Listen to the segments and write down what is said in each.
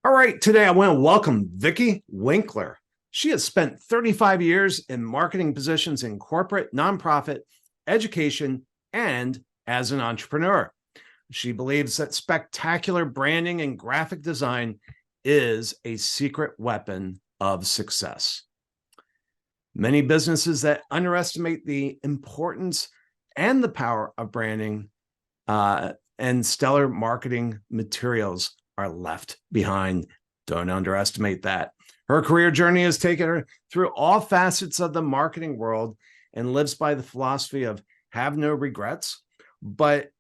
All right, today I want to welcome Vicky Winkler. She has spent 35 years in marketing positions in corporate, nonprofit, education, and as an entrepreneur. She believes that spectacular branding and graphic design is a secret weapon of success. Many businesses that underestimate the importance and the power of branding and stellar marketing materials are left behind. Don't underestimate that. Her career journey has taken her through all facets of the marketing world and lives by the philosophy of have no regrets. But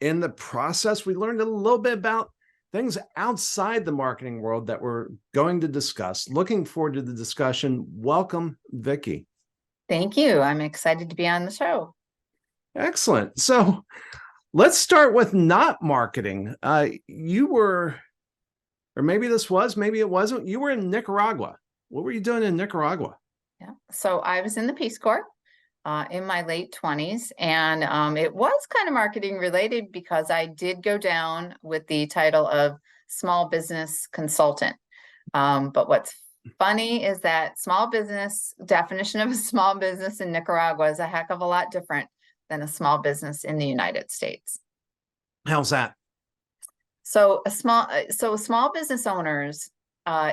in the process, we learned a little bit about things outside the marketing world that we're going to discuss. Looking forward to the discussion. Welcome, Vicky. Thank you. I'm excited to be on the show. Excellent. So let's start with not marketing. You were, or maybe this was, maybe it wasn't, you were in Nicaragua. What were you doing in Nicaragua? Yeah. So I was in the Peace Corps in my late 20s, and it was kind of marketing related because I did go down with the title of small business consultant. But what's funny is that small business definition of a small business in Nicaragua is a heck of a lot different than a small business in the United States. How's that? So small business owners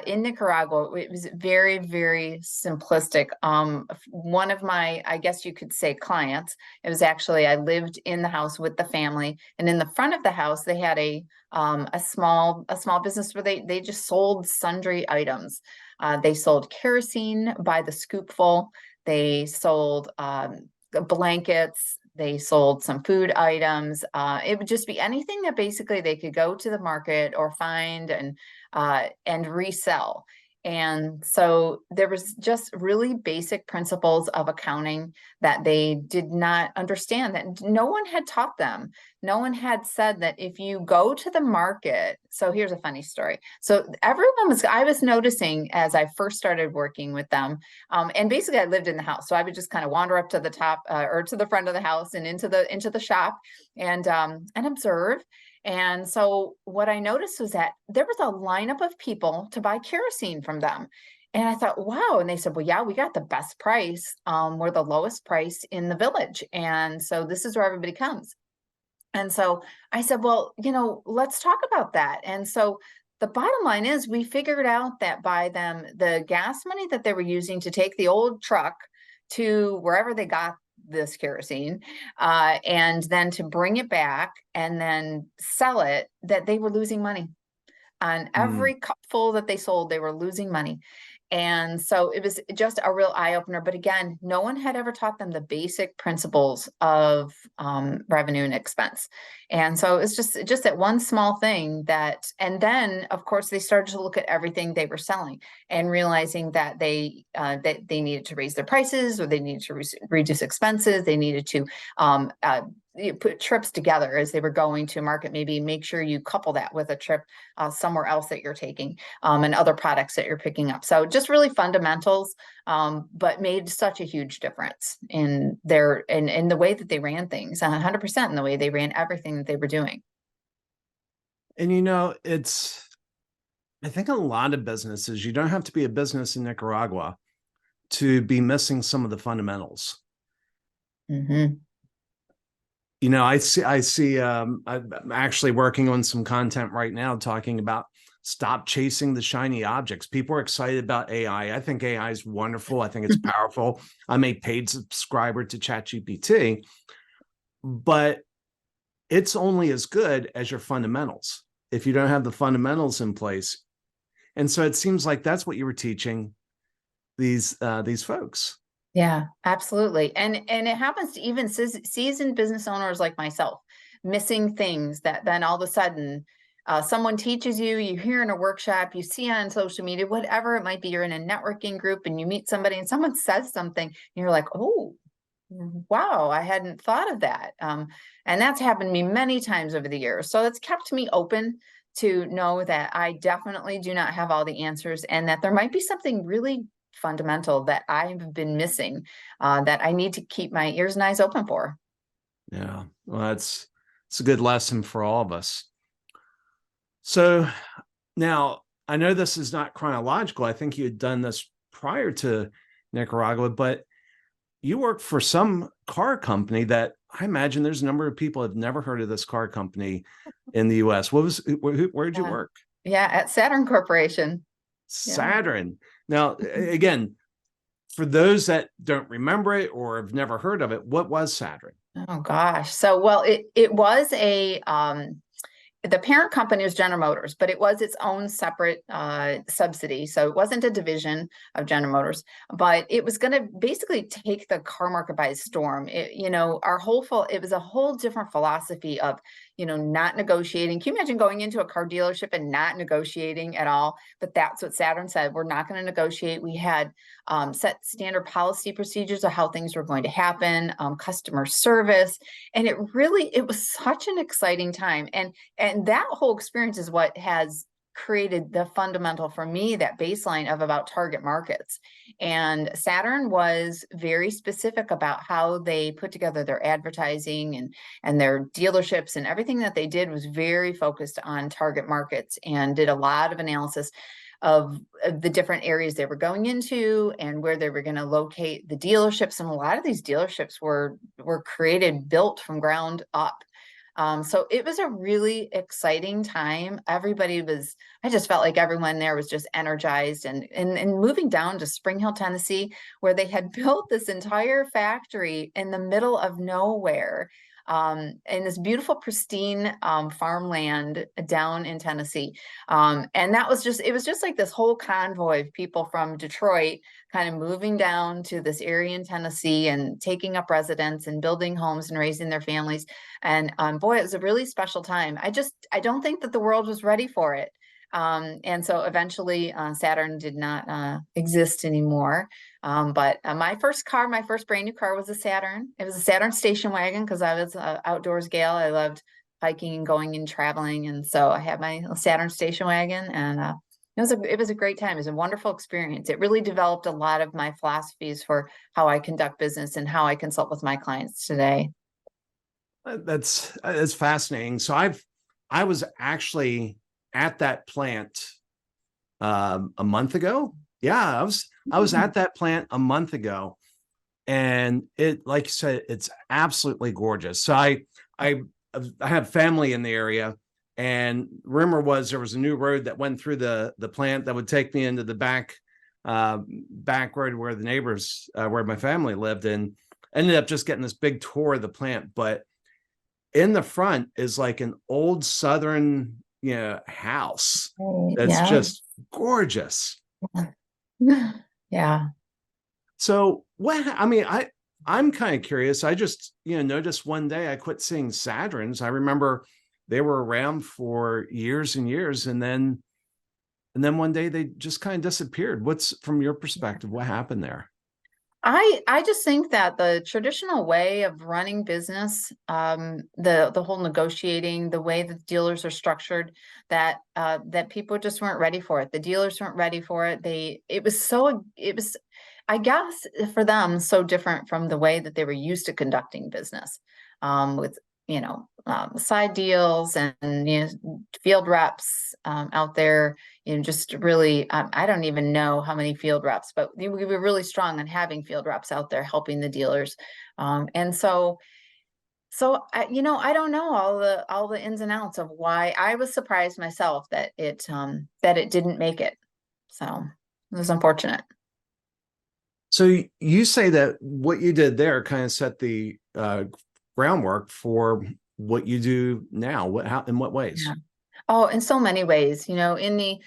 in Nicaragua, it was very, very simplistic. One of my, I guess you could say, clients, it was actually, I lived in the house with the family, and in the front of the house, they had a small business where they just sold sundry items. They sold kerosene by the scoopful. They sold blankets. They sold some food items. It would just be anything that basically they could go to the market or find and resell. And so there was just really basic principles of accounting that they did not understand, that no one had taught them. No one had said that if you go to the market. So here's a funny story. So I was noticing as I first started working with them, and basically I lived in the house. So I would just kind of wander up to the top or to the front of the house and into the shop and observe. And so what I noticed was that there was a lineup of people to buy kerosene from them. And I thought, wow. And they said, well, yeah, we got the best price. We're the lowest price in the village. And so this is where everybody comes. And so I said, well, let's talk about that. And so the bottom line is we figured out that by them, the gas money that they were using to take the old truck to wherever they got this kerosene, and then to bring it back and then sell it, that they were losing money. On every cupful that they sold, they were losing money. And so it was just a real eye opener. But again, no one had ever taught them the basic principles of revenue and expense. And so it's just that one small thing and then of course they started to look at everything they were selling and realizing that they needed to raise their prices, or they needed to reduce expenses. They needed to put trips together as they were going to market. Maybe make sure you couple that with a trip somewhere else that you're taking, and other products that you're picking up. So just really fundamentals, but made such a huge difference in the way that they ran things, 100% in the way they ran everything that they were doing. And I think a lot of businesses, you don't have to be a business in Nicaragua to be missing some of the fundamentals. Mm-hmm. I see, I'm actually working on some content right now talking about stop chasing the shiny objects. People are excited about AI. I think AI is wonderful. I think it's powerful. I'm a paid subscriber to ChatGPT, but it's only as good as your fundamentals. If you don't have the fundamentals in place. And so it seems like that's what you were teaching these folks. Yeah, absolutely. And it happens to even seasoned business owners like myself, missing things that then all of a sudden someone teaches you, you hear in a workshop, you see on social media, whatever it might be, you're in a networking group and you meet somebody and someone says something and you're like, oh, wow, I hadn't thought of that. And that's happened to me many times over the years. So it's kept me open to know that I definitely do not have all the answers, and that there might be something really fundamental that I've been missing, that I need to keep my ears and eyes open for. Yeah, well, it's a good lesson for all of us. So now I know this is not chronological. I think you had done this prior to Nicaragua, but you worked for some car company that I imagine there's a number of people have never heard of this car company in the US. Where did you Yeah. work? Yeah, at Saturn Corporation. Yeah. Saturn. Now, again, for those that don't remember it or have never heard of it, what was Saturn? Oh gosh. So well, it was a the parent company was General Motors, but it was its own separate subsidy. So it wasn't a division of General Motors, but it was going to basically take the car market by storm. It was a whole different philosophy of, not negotiating. Can you imagine going into a car dealership and not negotiating at all? But that's what Saturn said. We're not going to negotiate. We had set standard policy procedures of how things were going to happen, customer service. And it was such an exciting time. And that whole experience is what has created the fundamental for me, that baseline of about target markets. And Saturn was very specific about how they put together their advertising and their dealerships, and everything that they did was very focused on target markets, and did a lot of analysis of the different areas they were going into and where they were going to locate the dealerships. And a lot of these dealerships were built from ground up. So it was a really exciting time. I just felt like everyone there was just energized, and moving down to Spring Hill, Tennessee, where they had built this entire factory in the middle of nowhere, in this beautiful, pristine farmland down in Tennessee. And it was just like this whole convoy of people from Detroit kind of moving down to this area in Tennessee and taking up residence and building homes and raising their families. And boy, it was a really special time. I don't think that the world was ready for it. And so eventually Saturn did not exist anymore. But my first brand new car was a Saturn. It was a Saturn station wagon because I was an outdoors gal. I loved hiking and going and traveling. And so I had my Saturn station wagon, and it was a great time. It was a wonderful experience. It really developed a lot of my philosophies for how I conduct business and how I consult with my clients today. That's fascinating. So I was actually at that plant a month ago. Yeah, I was at that plant a month ago, and it, like you said, it's absolutely gorgeous. So I have family in the area, and rumor was there was a new road that went through the plant that would take me into the back road where the neighbors where my family lived, and ended up just getting this big tour of the plant. But in the front is like an old Southern, house that's Yeah. just gorgeous. Yeah. So I'm kind of curious. I just, noticed one day I quit seeing Saturns. I remember they were around for years and years, and then one day they just kind of disappeared. What's, from your perspective, what happened there? I just think that the traditional way of running business, the whole negotiating, the way that dealers are structured, that people just weren't ready for it. The dealers weren't ready for it. It was, I guess, for them, so different from the way that they were used to conducting business, with side deals and field reps out there. Just really, I don't even know how many field reps, but we were really strong on having field reps out there helping the dealers. And so I don't know all the ins and outs of why. I was surprised myself that it didn't make it. So it was unfortunate. So you say that what you did there kind of set the groundwork for what you do now. In what ways? Yeah. Oh, in so many ways, in the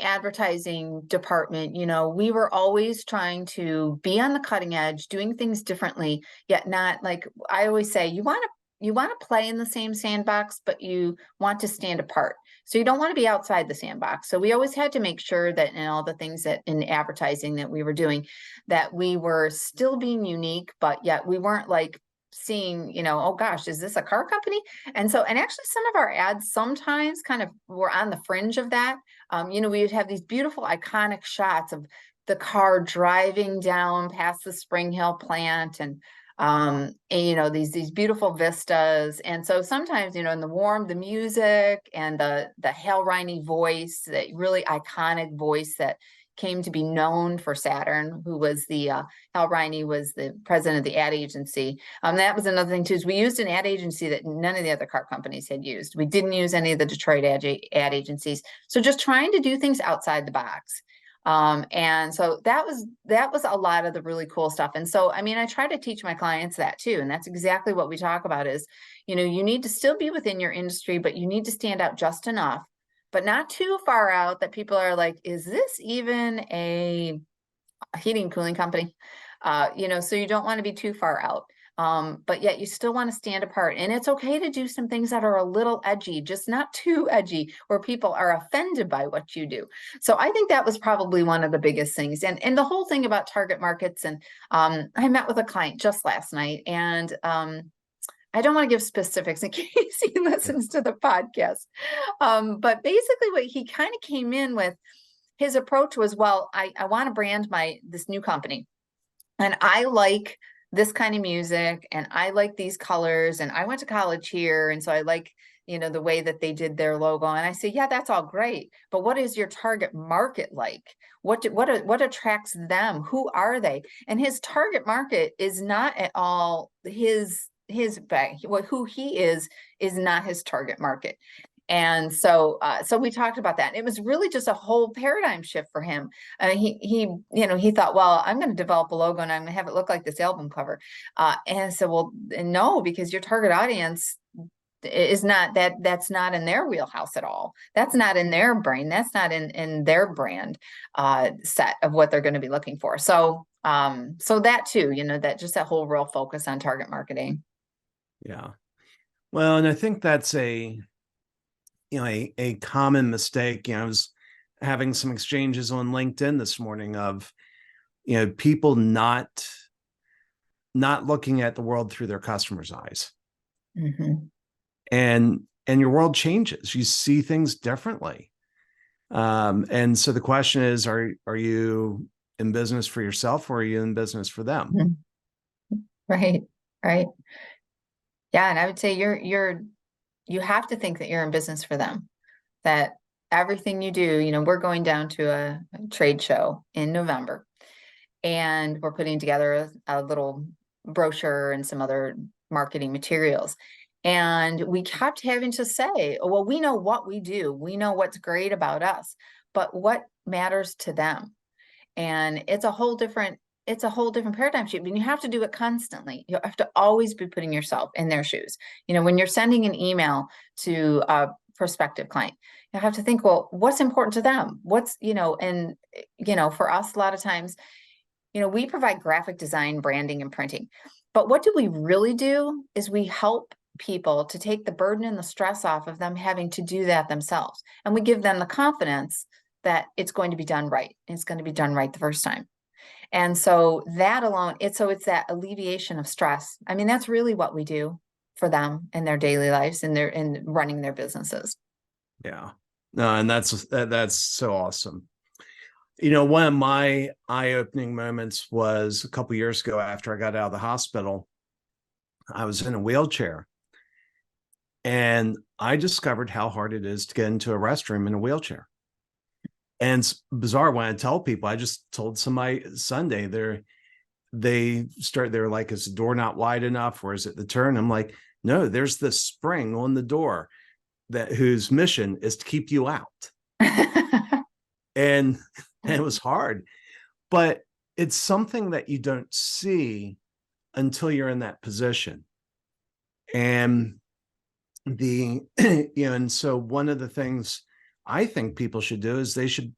advertising department, we were always trying to be on the cutting edge, doing things differently, yet not, like I always say, you want to play in the same sandbox, but you want to stand apart. So you don't want to be outside the sandbox. So we always had to make sure that in all the things that in advertising that we were doing, that we were still being unique, but yet we weren't like seeing, oh gosh, is this a car company? And actually some of our ads sometimes kind of were on the fringe of that. We would have these beautiful iconic shots of the car driving down past the Spring Hill plant, and And, these beautiful vistas. And so sometimes, in the music and the Hal Riney voice, that really iconic voice that came to be known for Saturn, who was Hal Riney was the president of the ad agency. That was another thing too, is we used an ad agency that none of the other car companies had used. We didn't use any of the Detroit ad agencies. So just trying to do things outside the box. And so that was a lot of the really cool stuff. And so, I try to teach my clients that too. And that's exactly what we talk about is, you need to still be within your industry, but you need to stand out just enough, but not too far out that people are like, is this even a heating and cooling company? So you don't want to be too far out. But yet you still want to stand apart, and it's okay to do some things that are a little edgy, just not too edgy where people are offended by what you do. So I think that was probably one of the biggest things. And the whole thing about target markets. And I met with a client just last night, and I don't want to give specifics in case he listens to the podcast. But basically what he kind of came in with, his approach was, well, I want to brand this new company, and I like this kind of music, and I like these colors, and I went to college here, and so I like, the way that they did their logo. And I say, yeah, that's all great, but what is your target market like? What attracts them? Who are they? And his target market is not at all his bag. Who he is not his target market. And so we talked about that. It was really just a whole paradigm shift for him. He thought, well, I'm going to develop a logo and I'm going to have it look like this album cover. And I said, well, no, because your target audience is not that's not in their wheelhouse at all. That's not in their brain. That's not in their brand set of what they're going to be looking for. So that too, that whole real focus on target marketing. Yeah. Well, and I think that's a common mistake. I was having some exchanges on LinkedIn this morning of, people not looking at the world through their customers' eyes. Mm-hmm. And your world changes. You see things differently. And so the question is, are you in business for yourself, or are you in business for them? Mm-hmm. Right. Yeah. And I would say you have to think that you're in business for them, that everything you do, we're going down to a trade show in November, and we're putting together a little brochure and some other marketing materials. And we kept having to say, well, we know what we do. We know what's great about us, but what matters to them? And it's a whole different paradigm shift. And you have to do it constantly. You have to always be putting yourself in their shoes. When you're sending an email to a prospective client, you have to think, well, what's important to them? For us, a lot of times, we provide graphic design, branding, and printing. But what do we really do is we help people to take the burden and the stress off of them having to do that themselves. And we give them the confidence that it's going to be done right. It's going to be done right the first time. And so that alone, it's that alleviation of stress. That's really what we do for them in their daily lives and in running their businesses. Yeah. No, and that's so awesome. One of my eye-opening moments was a couple of years ago after I got out of the hospital. I was in a wheelchair, and I discovered how hard it is to get into a restroom in a wheelchair. And it's bizarre when I tell people. I just told somebody Sunday, they're like, is the door not wide enough, or is it the turn? I'm like, no, there's this spring on the door whose mission is to keep you out. And it was hard, but it's something that you don't see until you're in that position. And and so one of the things I think people should do is they should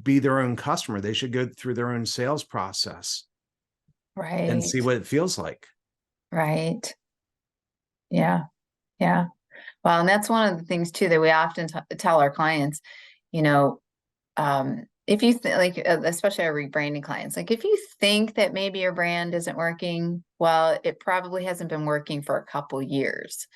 be their own customer. They should go through their own sales process, right, and see what it feels like. Right. Yeah. Well, and that's one of the things too that we often tell our clients. If you especially our rebranding clients, like if you think that maybe your brand isn't working, well, it probably hasn't been working for a couple years.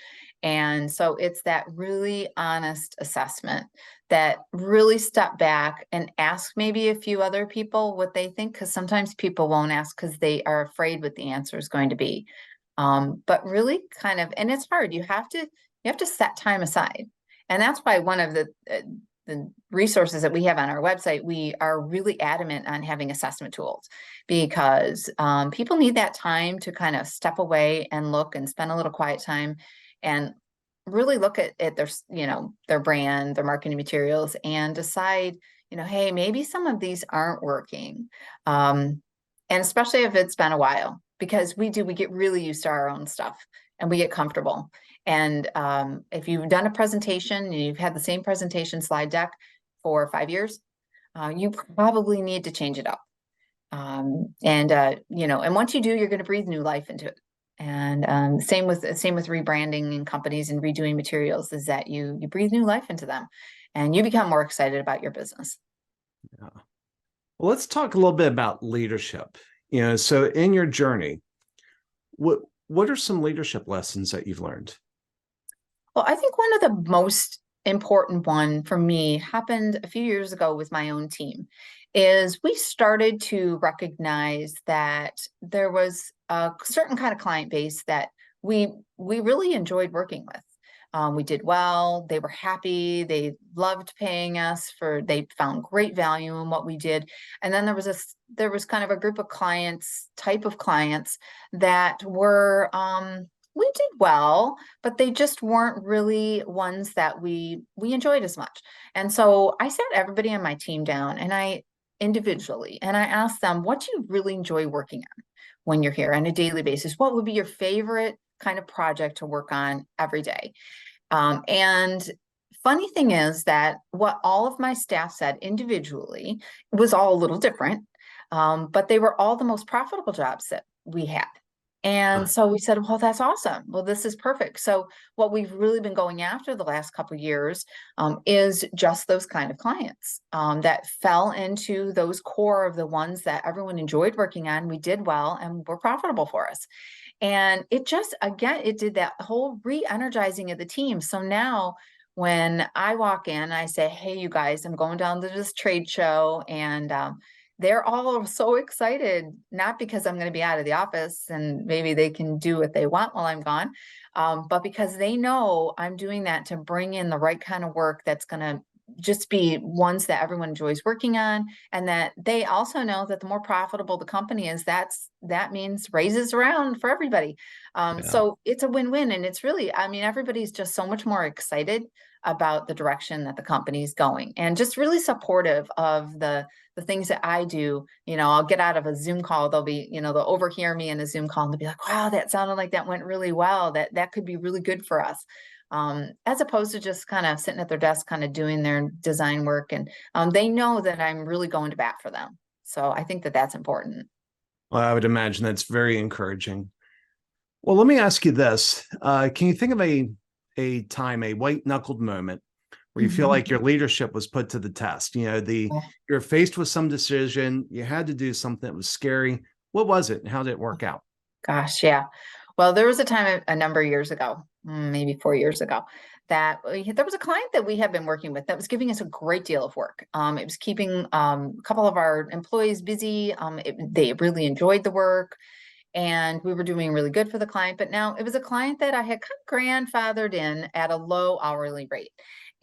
And so it's that really honest assessment that really step back and ask maybe a few other people what they think, because sometimes people won't ask because they are afraid what the answer is going to be. But really kind of, and it's hard. You have to set time aside. And that's why one of the resources that we have on our website, we are really adamant on having assessment tools, because people need that time to kind of step away and look and spend a little quiet time and really look at their, their brand, their marketing materials, and decide, hey, maybe some of these aren't working. And especially if it's been a while, because we get really used to our own stuff and we get comfortable. And if you've done a presentation and you've had the same presentation slide deck for 5 years, you probably need to change it up. And once you do, you're going to breathe new life into it. And same with rebranding and companies and redoing materials, is that you breathe new life into them and you become more excited about your business. Yeah. Well, let's talk a little bit about leadership. So in your journey, what are some leadership lessons that you've learned? Well, I think one of the most important one for me happened a few years ago with my own team, is we started to recognize that there was a certain kind of client base that we really enjoyed working with. We did well, they were happy, they loved paying us they found great value in what we did. And then there was kind of a group of type of clients that were, we did well, but they just weren't really ones that we enjoyed as much. And so I sat everybody on my team down individually, and I asked them, what do you really enjoy working on when you're here on a daily basis? What would be your favorite kind of project to work on every day? And funny thing is that what all of my staff said individually was all a little different, but they were all the most profitable jobs that we had. And so we said, well, that's awesome. Well, this is perfect. So what we've really been going after the last couple of years is just those kind of clients that fell into those core of the ones that everyone enjoyed working on. We did well and were profitable for us. And it just, again, it did that whole re-energizing of the team. So now when I walk in, I say, hey, you guys, I'm going down to this trade show, and they're all so excited, not because I'm going to be out of the office and maybe they can do what they want while I'm gone, but because they know I'm doing that to bring in the right kind of work that's going to just be ones that everyone enjoys working on. And that they also know that the more profitable the company is, that means raises around for everybody. So it's a win-win. And it's really, I mean, everybody's just so much more excited about the direction that the company's going, and just really supportive of the things that I do. I'll get out of a Zoom call. They'll be, they'll overhear me in a Zoom call and they'll be like, wow, that sounded like that went really well. That could be really good for us. As opposed to just kind of sitting at their desk, kind of doing their design work. And they know that I'm really going to bat for them. So I think that that's important. Well, I would imagine that's very encouraging. Well, let me ask you this. Can you think of a time, a white knuckled moment where you feel like your leadership was put to the test? You're faced with some decision, you had to do something that was scary. What was it and how did it work out? Gosh, yeah. Well, there was a time a number of years ago, maybe 4 years ago, that there was a client that we had been working with that was giving us a great deal of work. It was keeping a couple of our employees busy. They really enjoyed the work, and we were doing really good for the client. But now it was a client that I had kind of grandfathered in at a low hourly rate.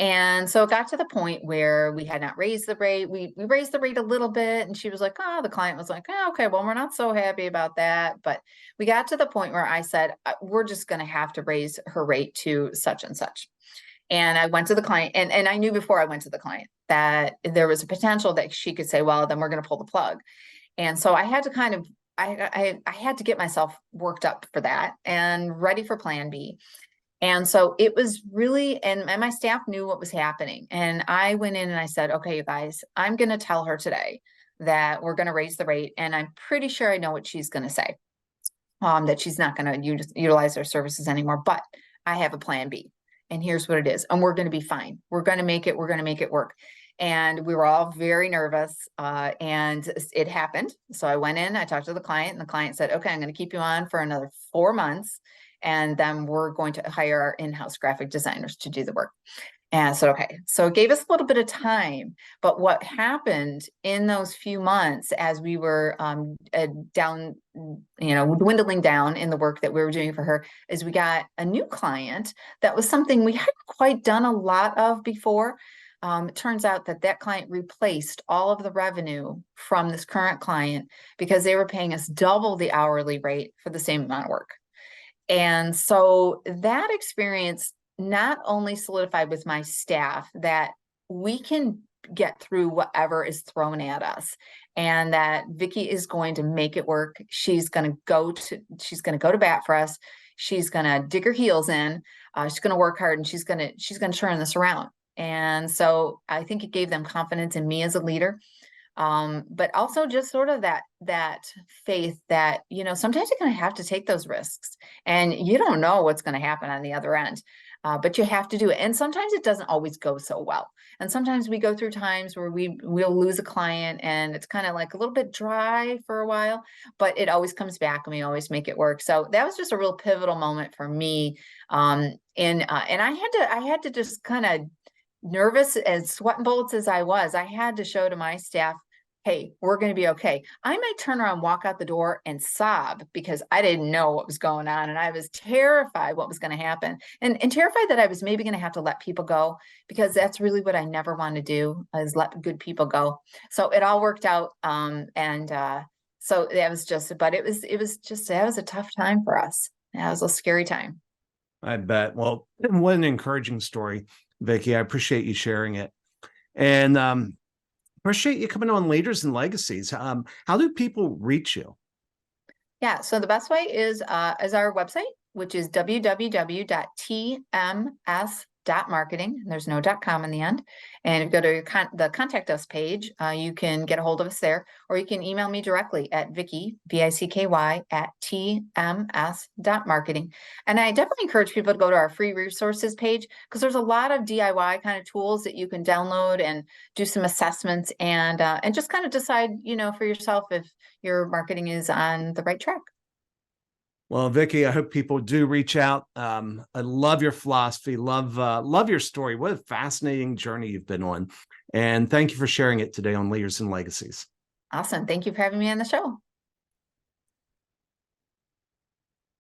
And so it got to the point where we had not raised the rate. We raised the rate a little bit, and she was like, oh, the client was like, oh, okay, well, we're not so happy about that. But we got to the point where I said, we're just going to have to raise her rate to such and such. And I went to the client, and I knew before I went to the client that there was a potential that she could say, well, then we're going to pull the plug. And so I had to kind of, I had to get myself worked up for that and ready for plan B. And so it was really, and my staff knew what was happening. And I went in and I said, okay, you guys, I'm going to tell her today that we're going to raise the rate. And I'm pretty sure I know what she's going to say, that she's not going to utilize our services anymore, but I have a plan B. And here's what it is. And we're going to be fine. We're going to make it work. And we were all very nervous, and it happened. So I went in, I talked to the client, and the client said, okay, I'm going to keep you on for another 4 months. and then we're going to hire our in-house graphic designers to do the work. And so, okay, so it gave us a little bit of time, but what happened in those few months as we were down, dwindling down in the work that we were doing for her, is we got a new client that was something we hadn't quite done a lot of before. It turns out that that client replaced all of the revenue from this current client because they were paying us double the hourly rate for the same amount of work. And so that experience not only solidified with my staff that we can get through whatever is thrown at us, and that Vicky is going to make it work. She's going to go to bat for us. She's going to dig her heels in. She's going to work hard, and she's going to turn this around. And so I think it gave them confidence in me as a leader. But also just sort of that faith that, sometimes you're going to have to take those risks, and you don't know what's going to happen on the other end. But you have to do it. And sometimes it doesn't always go so well. And sometimes we go through times where we'll lose a client and it's kind of like a little bit dry for a while, but it always comes back and we always make it work. So that was just a real pivotal moment for me. And I had to just kind of, nervous as sweating bullets as I was, I had to show to my staff, hey, we're going to be okay. I might turn around, walk out the door and sob because I didn't know what was going on. And I was terrified what was going to happen, and terrified that I was maybe going to have to let people go, because that's really what I never want to do, is let good people go. So it all worked out. So that was just, but it was that was a tough time for us. That was a scary time. I bet. Well, what an encouraging story, Vicky. I appreciate you sharing it. And appreciate you coming on Leaders and Legacies. How do people reach you? Yeah, so the best way is our website, which is www.tms.marketing. There's no .com in the end. And if you go to the contact us page, you can get a hold of us there, or you can email me directly at Vicky, VICKY, at tms.marketing. And I definitely encourage people to go to our free resources page, because there's a lot of DIY kind of tools that you can download and do some assessments and just kind of decide, for yourself if your marketing is on the right track. Well, Vicky, I hope people do reach out. I love your philosophy, love your story. What a fascinating journey you've been on. And thank you for sharing it today on Leaders and Legacies. Awesome. Thank you for having me on the show.